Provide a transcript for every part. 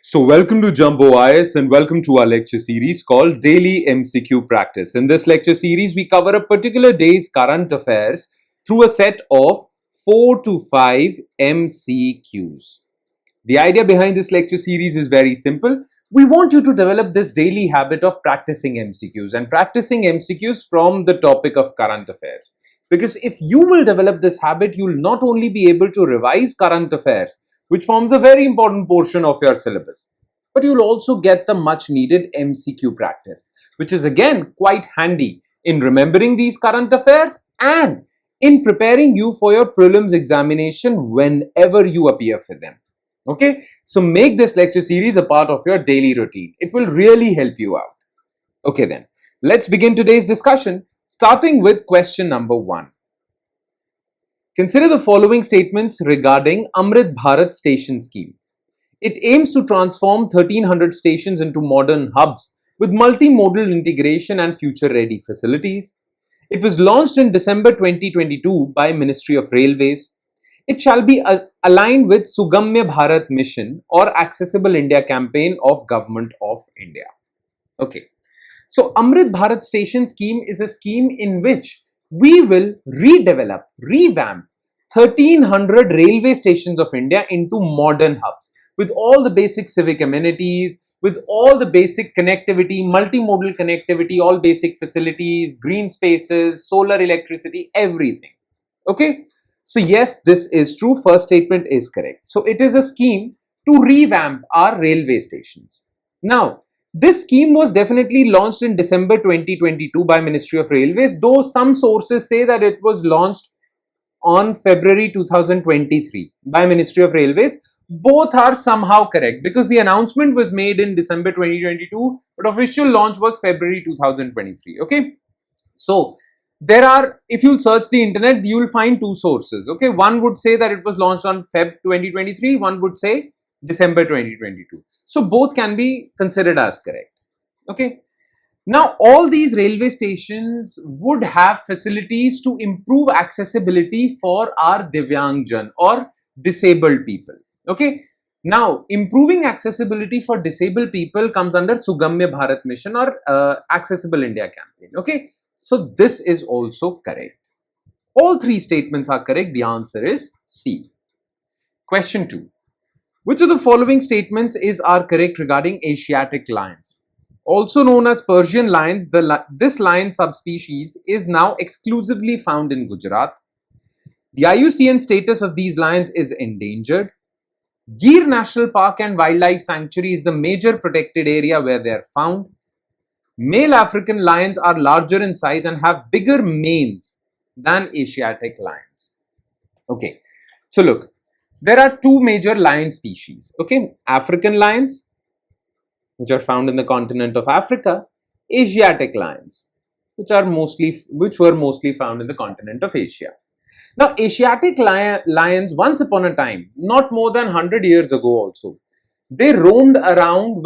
So welcome to Jumbo IS and welcome to our lecture series called Daily MCQ Practice. In this lecture series, we cover a particular day's current affairs through a set of 4 to 5 MCQs. The idea behind this lecture series is very simple. We want you to develop this daily habit of practicing MCQs and practicing MCQs from the topic of current affairs. Because if you will develop this habit, you will not only be able to revise current affairs, which forms a very important portion of your syllabus, but you'll also get the much needed MCQ practice, which is again quite handy in remembering these current affairs and in preparing you for your prelims examination whenever you appear for them. Okay, so make this lecture series a part of your daily routine. It will really help you out. Okay then, let's begin today's discussion, starting with question number 1. Consider the following statements regarding Amrit Bharat Station Scheme. It aims to transform 1300 stations into modern hubs with multimodal integration and future-ready facilities. It was launched in December 2022 by Ministry of Railways. It shall be aligned with Sugamya Bharat Mission or Accessible India campaign of Government of India. Okay, so Amrit Bharat Station Scheme is a scheme in which we will revamp 1300 railway stations of India into modern hubs with all the basic civic amenities, with all the basic connectivity, multimodal connectivity, all basic facilities, green spaces, solar electricity, everything. Okay, so yes, this is true. First statement is correct. So it is a scheme to revamp our railway stations. Now, this scheme was definitely launched in December 2022 by Ministry of Railways, though some sources say that it was launched on February 2023 by Ministry of Railways. Both are somehow correct because the announcement was made in December 2022, but official launch was February 2023. Okay, so there are, if you search the internet, you will find two sources. Okay, one would say that it was launched on Feb 2023, one would say December 2022. So both can be considered as correct. Okay, now all these railway stations would have facilities to improve accessibility for our Divyangjan or disabled people. Okay, now improving accessibility for disabled people comes under Sugamya Bharat Mission or Accessible India campaign. Okay, so this is also correct. All three statements are correct. The answer is C. Question 2. Which of the following statements are correct regarding Asiatic lions? Also known as Persian lions, this lion subspecies is now exclusively found in Gujarat. The IUCN status of these lions is endangered. Gir National Park and Wildlife Sanctuary is the major protected area where they are found. Male African lions are larger in size and have bigger manes than Asiatic lions. Okay, so look, there are two major lion species. Okay, African lions, which are found in the continent of Africa, Asiatic lions, which were mostly found in the continent of Asia. Now, Asiatic lions, once upon a time, not more than 100 years ago also, they roamed around,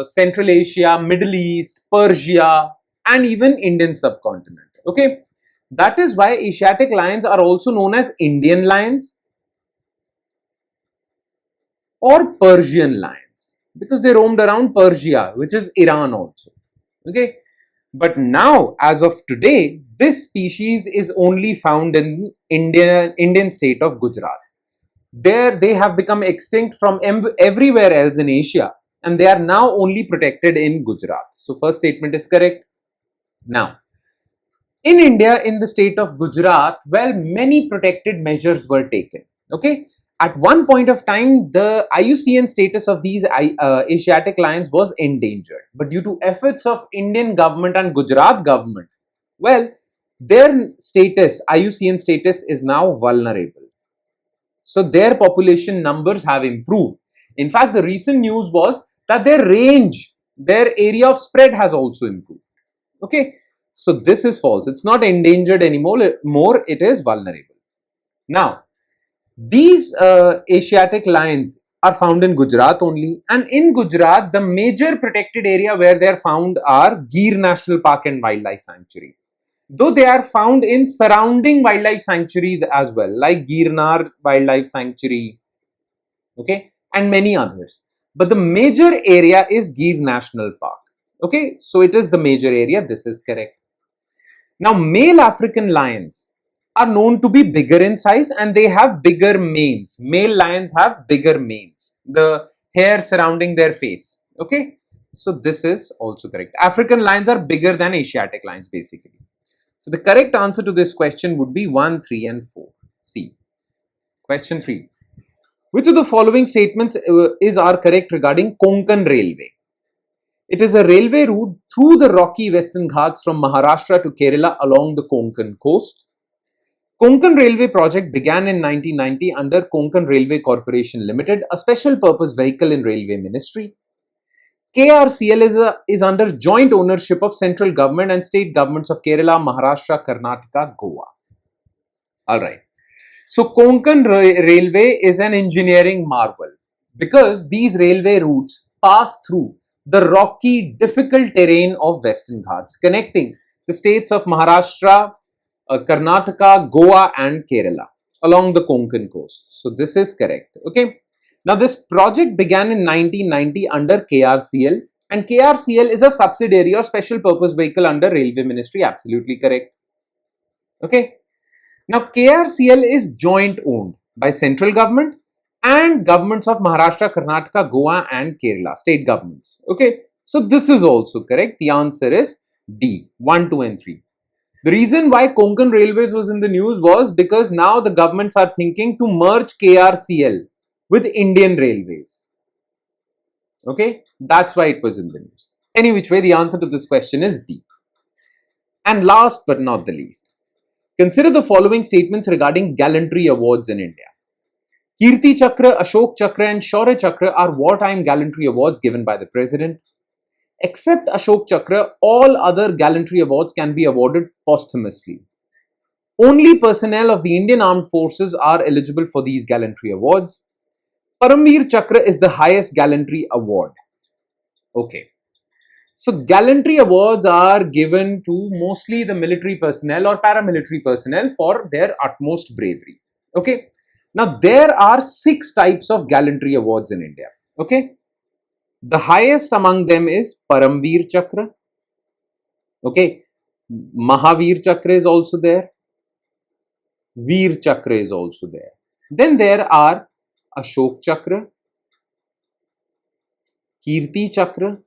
Central Asia, Middle East, Persia, and even Indian subcontinent. Okay, that is why Asiatic lions are also known as Indian lions or Persian lions, because they roamed around Persia, which is Iran also. Okay, but now, as of today, this species is only found in Indian state of Gujarat. There, they have become extinct from everywhere else in Asia, and they are now only protected in Gujarat. So, first statement is correct. Now, in India, in the state of Gujarat, many protected measures were taken. Okay. At one point of time, the IUCN status of these Asiatic lions was endangered. But due to efforts of Indian government and Gujarat government, their status, IUCN status, is now vulnerable. So their population numbers have improved. In fact, the recent news was that their range, their area of spread has also improved. Okay, so this is false. It's not endangered anymore. It is vulnerable. Now, these Asiatic lions are found in Gujarat only, and in Gujarat, the major protected area where they are found are Gir National Park and Wildlife Sanctuary. Though they are found in surrounding wildlife sanctuaries as well, like Girnar Wildlife Sanctuary, okay, and many others. but the major area is Gir National Park. Okay, so it is the major area. This is correct. Now, male African lions are known to be bigger in size and they have bigger manes. Male lions have bigger manes, the hair surrounding their face. Okay, so this is also correct. African lions are bigger than Asiatic lions basically. So the correct answer to this question would be 1, 3 and 4. C. Question 3. Which of the following statements are correct regarding Konkan Railway? It is a railway route through the rocky Western Ghats from Maharashtra to Kerala along the Konkan coast. Konkan Railway project began in 1990 under Konkan Railway Corporation Limited, a special purpose vehicle in Railway Ministry. KRCL is under joint ownership of central government and state governments of Kerala, Maharashtra, Karnataka, Goa. Alright. So Konkan Railway is an engineering marvel because these railway routes pass through the rocky, difficult terrain of Western Ghats, connecting the states of Maharashtra, Karnataka, Goa and Kerala along the Konkan coast. So this is correct. Okay. Now this project began in 1990 under KRCL and KRCL is a subsidiary or special purpose vehicle under Railway Ministry. Absolutely correct. Okay. Now KRCL is joint owned by central government and governments of Maharashtra, Karnataka, Goa and Kerala, state governments. Okay. So this is also correct. The answer is D, 1, 2 and 3. The reason why Konkan Railways was in the news was because now the governments are thinking to merge KRCL with Indian Railways. Okay, that's why it was in the news. Any which way, the answer to this question is D. And last but not the least, consider the following statements regarding gallantry awards in India. Kirti Chakra, Ashok Chakra and Shaurya Chakra are wartime gallantry awards given by the President. Except Ashok Chakra, all other gallantry awards can be awarded posthumously. Only personnel of the Indian Armed Forces are eligible for these gallantry awards. Paramveer Chakra is the highest gallantry award. Okay. So gallantry awards are given to mostly the military personnel or paramilitary personnel for their utmost bravery. Okay. Now there are 6 types of gallantry awards in India. Okay. The highest among them is Paramveer Chakra. Okay. Mahavir Chakra is also there. Veer Chakra is also there. Then there are Ashok Chakra, Kirti Chakra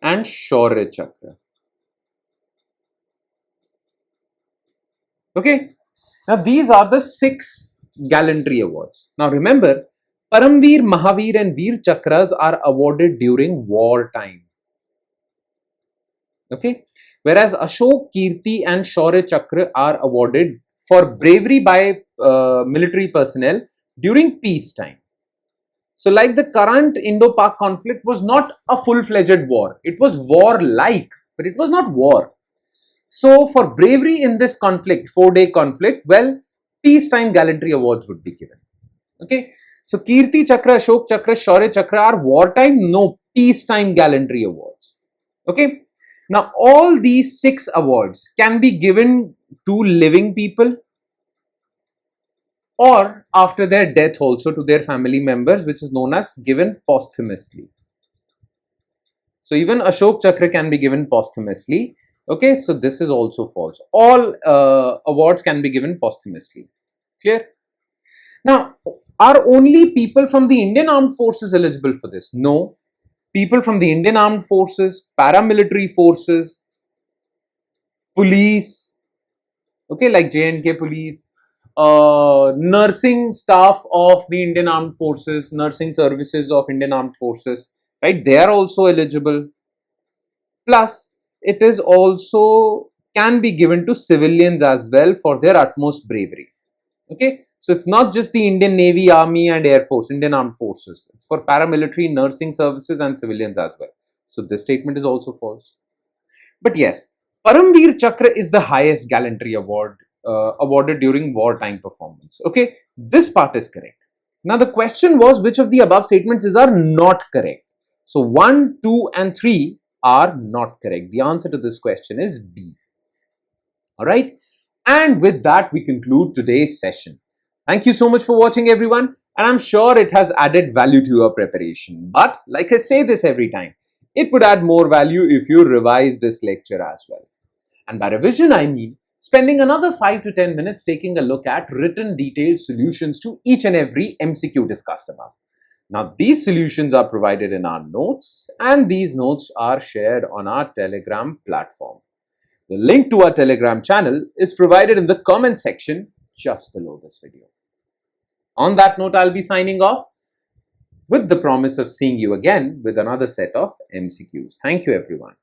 and Shaurya Chakra. Okay. Now these are the 6 gallantry awards. Now remember, Paramveer, Mahavir and Veer Chakras are awarded during war time. Okay. Whereas Ashok, Kirti and Shaurya Chakra are awarded for bravery by military personnel during peace time. So like the current Indo-Pak conflict was not a full-fledged war. It was war-like, but it was not war. So for bravery in this conflict, 4-day conflict, well, peacetime gallantry awards would be given. Okay. So Kirti Chakra, Ashok Chakra, Shaurya Chakra are wartime, no peacetime gallantry awards. Okay. Now all these 6 awards can be given to living people or after their death also to their family members, which is known as given posthumously. So even Ashok Chakra can be given posthumously. Okay, so this is also false. All awards can be given posthumously. Clear? Now, are only people from the Indian Armed Forces eligible for this? No. People from the Indian Armed Forces, paramilitary forces, police, okay, like J&K police, nursing staff of the Indian Armed Forces, nursing services of Indian Armed Forces, right? They are also eligible. Plus, it is also can be given to civilians as well for their utmost bravery. Okay, so it's not just the Indian Navy, Army and Air Force, Indian Armed Forces. It's for paramilitary, nursing services and civilians as well. So this statement is also false. But yes, Paramveer Chakra is the highest gallantry award awarded during wartime performance. Okay, this part is correct. Now the question was which of the above statements are not correct. So 1, 2 and 3 are not correct. The answer to this question is B. Alright. And with that, we conclude today's session. Thank you so much for watching, everyone. And I'm sure it has added value to your preparation. But like I say this every time, it would add more value if you revise this lecture as well. And by revision, I mean spending another 5 to 10 minutes taking a look at written detailed solutions to each and every MCQ discussed above. Now, these solutions are provided in our notes, and these notes are shared on our Telegram platform. The link to our Telegram channel is provided in the comment section just below this video. On that note, I'll be signing off with the promise of seeing you again with another set of MCQs. Thank you, everyone.